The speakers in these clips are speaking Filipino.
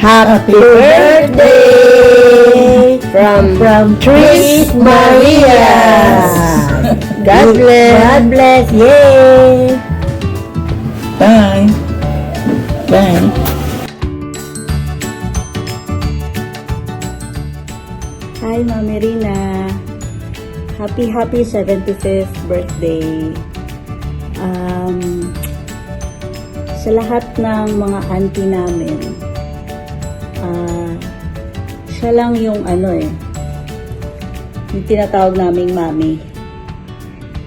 Happy birthday from Tris Maria. God bless. God bless. Yay. Bye. Bye. Hi, Mami Rina. Happy 75th birthday. Sa lahat ng mga auntie namin, siya lang yung yung tinatawag naming mami.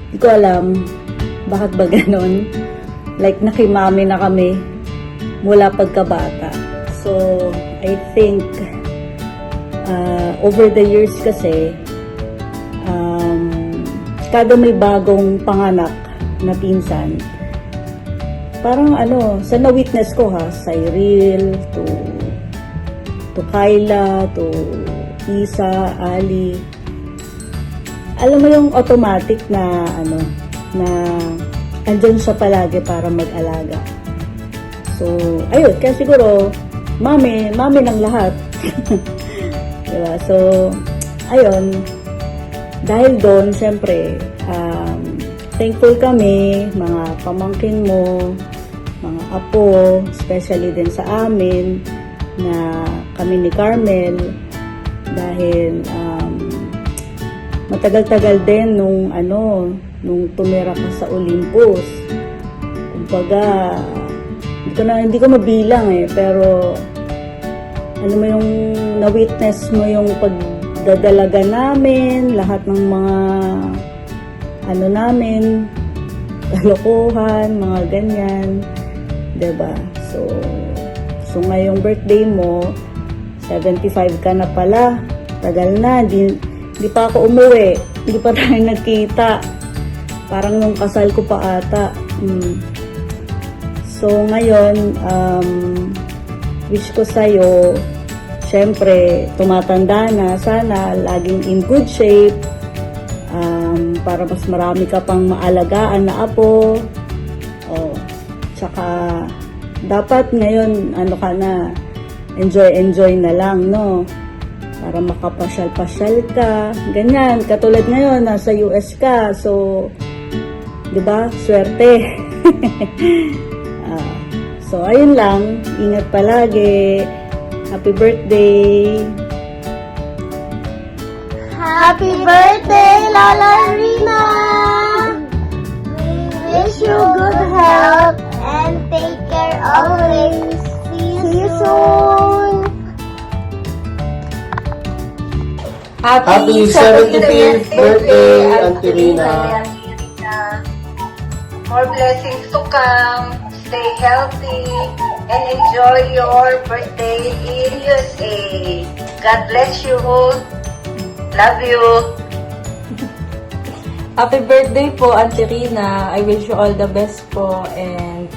Hindi ko alam bakit ba ganon. Like nakimami na kami mula pagkabata. So, I think over the years kasi kada may bagong panganak na pinsan, parang sa na-witness ko Cyril, to Kyla, to Isa, Ali. Alam mo yung automatic na na andyan siya palagi para mag-alaga. So, ayun, kaya siguro mami ng lahat. Diba? So, ayun, dahil doon, syempre, thankful kami, mga pamangkin mo, mga apo, especially din sa amin, na kami ni Carmel, dahil matagal-tagal din nung tumira ka sa Olympus. Kumbaga, hindi ko mabilang pero mo yung na-witness mo yung pagdadalaga namin, lahat ng mga namin, kalokohan, mga ganyan, diba? So ngayong birthday mo, 75 ka na pala, tagal na, di pa ako umuwi, hindi pa tayo nagkita, parang nung kasal ko pa ata. So ngayon, wish ko sa'yo, syempre, tumatanda na, sana laging in good shape, para mas marami ka pang maalagaan na apo. Tsaka, dapat ngayon, ka na, enjoy na lang, no? Para makapasyal-pasyal ka, ganyan. Katulad ngayon, nasa US ka, so, di ba, swerte. So, ayun lang. Ingat palagi. Happy birthday! Happy birthday, Lola Rina! We wish you good health and take care always. See you soon! Happy 75th birthday, Auntie Rina. More blessings to come. Stay healthy and enjoy your birthday in USA. God bless you. Love you. Happy birthday po, Auntie Rina. I wish you all the best po and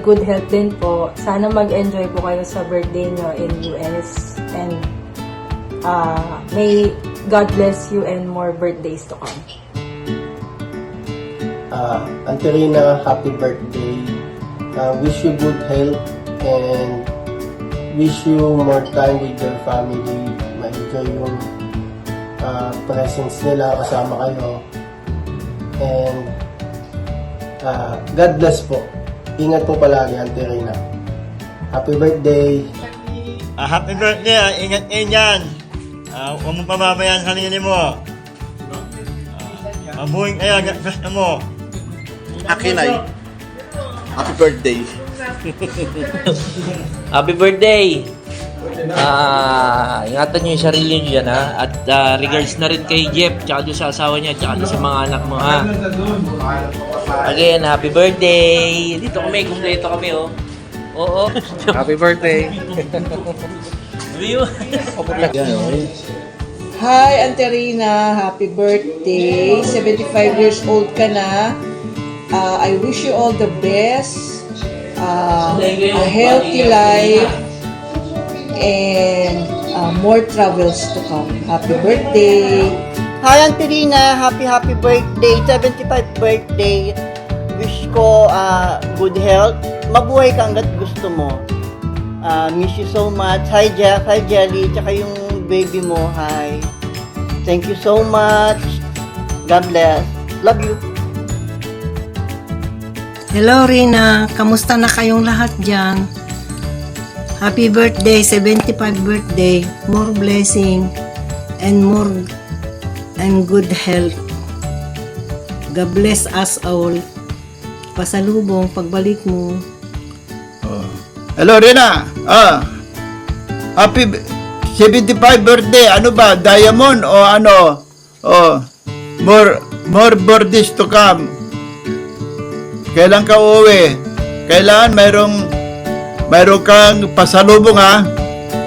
good health din po. Sana mag-enjoy po kayo sa birthday nyo in US and may God bless you and more birthdays to come. Auntie Rina, happy birthday. Wish you good health and wish you more time with your family. Ma-enjoy yung presence nila, kasama kayo. And God bless po. Ingat po palagi, Auntie Rina. Happy birthday. Happy birthday. Ingat kayo dyan. Huwag mong pamamayaan sa sarili mo. Mabuhay kayo. Gusto mo. Akin ay happy birthday. Happy birthday! Ingatan nyo yung sarili nyo dyan, ha? At regards na rin kay Jeff, tsaka doon sa asawa niya, tsaka doon sa mga anak mo, ha? Again, happy birthday! Dito kami, kumpleto kami, oh. Oo. Happy birthday. Hi, Auntie Rina. Happy birthday. 75 years old ka na. I wish you all the best. A healthy life. And more travels to come. Happy birthday. Hi, Auntie Rina. Happy birthday. 75th birthday. Wish ko good health. Mabuhay ka hanggat gusto mo. Miss you so much. Hi, Jack. Hi, Jelly. Tsaka yung baby mo. Hi. Thank you so much. God bless. Love you. Hello Rina, kamusta na kayong lahat dyan? Happy birthday, 75th birthday. More blessing and good health. God bless us all. Pasalubong pagbalik mo. Hello Rina. Happy 75 birthday. Ano ba? Diamond o ano? More birthdays to come. Kailan ka uuwi? Kailan mayroong kang pasalubong ha?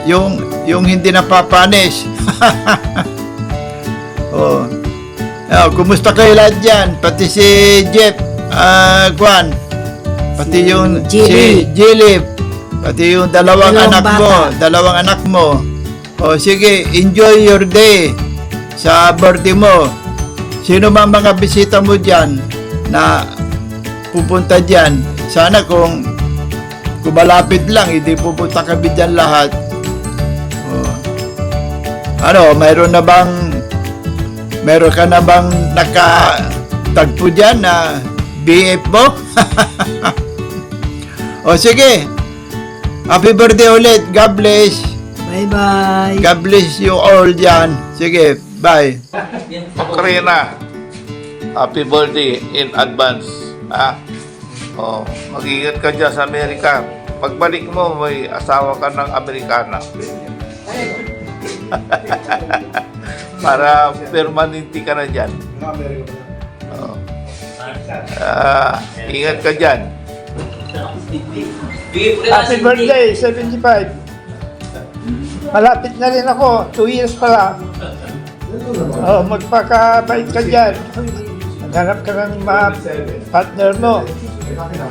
Yung hindi napapanis. Kumusta kayo lahat dyan? Pati si Jeff, Juan. Pati yung si Jilip. Pati yung dalawang anak mo. Sige, enjoy your day sa birthday mo. Sino man mga bisita mo dyan na pupunta dyan? Sana kung malapit lang, hindi pupunta kami dyan lahat. Mayroon ka na bang nakatagpo dyan na BF mo? Sige. Happy birthday ulit. God bless. Bye-bye. God bless you all dyan. Sige, bye. Karina, happy birthday in advance. Mag-ingat ka dyan sa Amerika. Pagbalik mo, may asawa ka ng Amerikana. Para permanente ka na dyan. Ingat ka dyan. Happy birthday, 75. Malapit na rin ako, 2 years pa lang. Magpakabait ka dyan. Maghanap ka ng mga partner mo.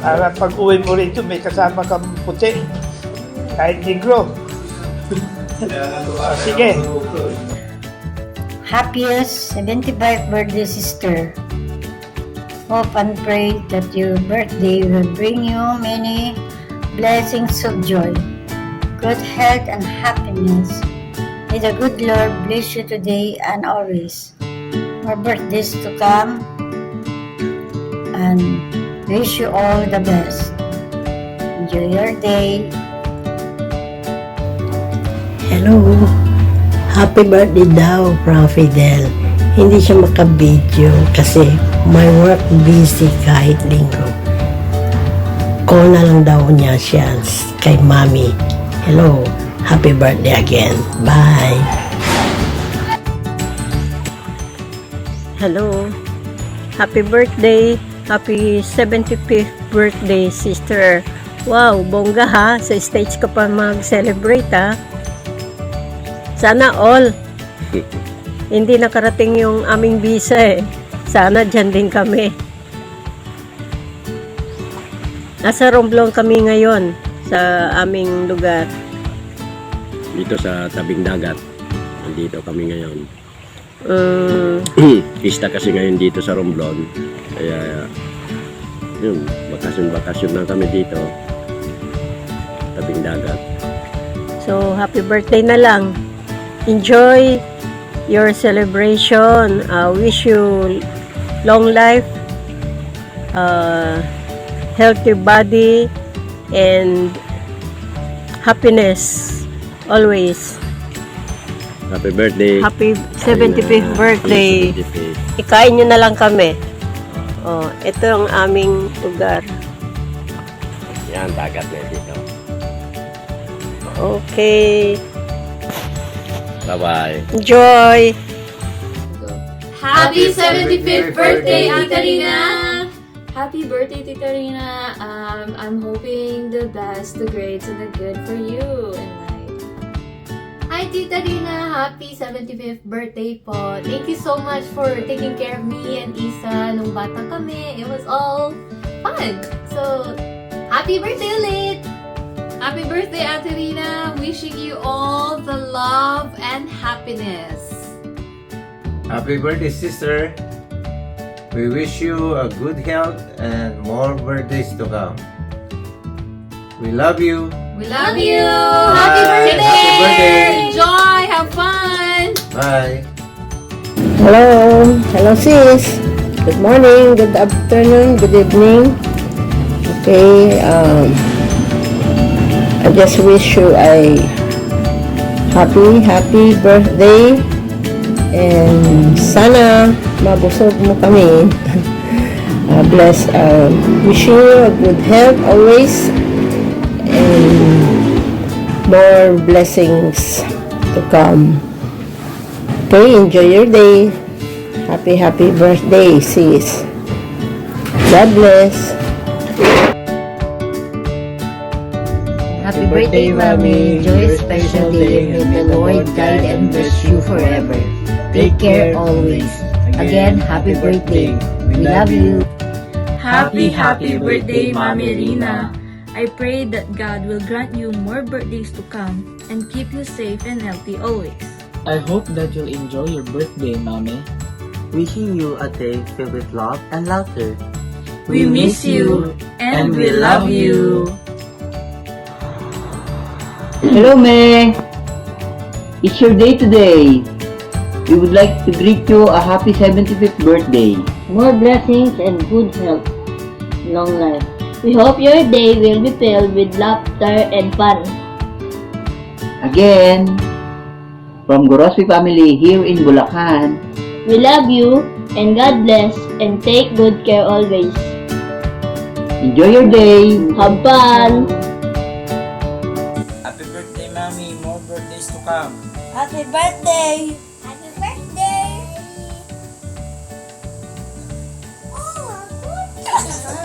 Para pag uwi mo rito, may kasama kang puti. Kahit negro. Sige. Happiest 75th birthday, sister. Hope and pray that your birthday will bring you many blessings of joy, good health, and happiness. May the good Lord bless you today and always. More birthdays to come, and wish you all the best. Enjoy your day. Hello. Happy birthday daw, Prof. Fidel. Hindi siya makabidyo kasi may work busy kahit linggo. Call na lang daw niya siya kay Mami. Hello. Happy birthday again. Bye. Hello. Happy birthday. Happy 75th birthday, sister. Wow, bongga ha. Sa stage ka pa mag-celebrate ha. Sana all. Hindi nakarating yung aming visa eh. Sana dyan din kami. Nasa Romblon kami ngayon sa aming lugar. Dito sa tabing dagat. Nandito kami ngayon. Pista kasi ngayon dito sa Romblon. Kaya yun, bakasyon lang kami dito. Tabing dagat. So, happy birthday na lang. Enjoy your celebration. Wish you long life, healthy body, and happiness always. Happy birthday. Happy 75th birthday. 75th. Ikain nyo na lang kami. Ito ang aming lugar. Yan, dagat na dito. Okay. Bye-bye. Enjoy! Happy 75th birthday, Tita Rina! Happy birthday, Tita Rina! I'm hoping the best, the great, and the good for you in life. Hi, Tita Rina! Happy 75th birthday po! Thank you so much for taking care of me and Isa nung bata kami. It was all fun! So, happy birthday ulit! Happy birthday, Ate Rina! Wishing you all the love and happiness. Happy birthday, sister. We wish you a good health and more birthdays to come. We love you. We love you! Happy birthday! Happy birthday! Enjoy! Have fun! Bye. Hello. Hello, sis. Good morning, good afternoon, good evening. Okay, I just wish you a happy birthday. And sana mabusog mo kami. Bless, wishing you a good health always. And more blessings to come. Okay, enjoy your day. Happy birthday, sis. God bless. Happy birthday, Mommy. Enjoy a special day. May the Lord guide and bless you forever. Take care always. Again, happy birthday. We love you. Happy birthday, Mommy Rina. I pray that God will grant you more birthdays to come and keep you safe and healthy always. I hope that you'll enjoy your birthday, Mommy. Wishing you a day filled with love and laughter. We miss you and we love you. Hello, May. It's your day today. We would like to greet you a happy 75th birthday. More blessings and good health. Long life. We hope your day will be filled with laughter and fun. Again, from Gorospe family here in Bulacan. We love you and God bless and take good care always. Enjoy your day. Have fun. Happy birthday, Mommy. More birthdays to come. Happy birthday! Happy birthday! Oh, good!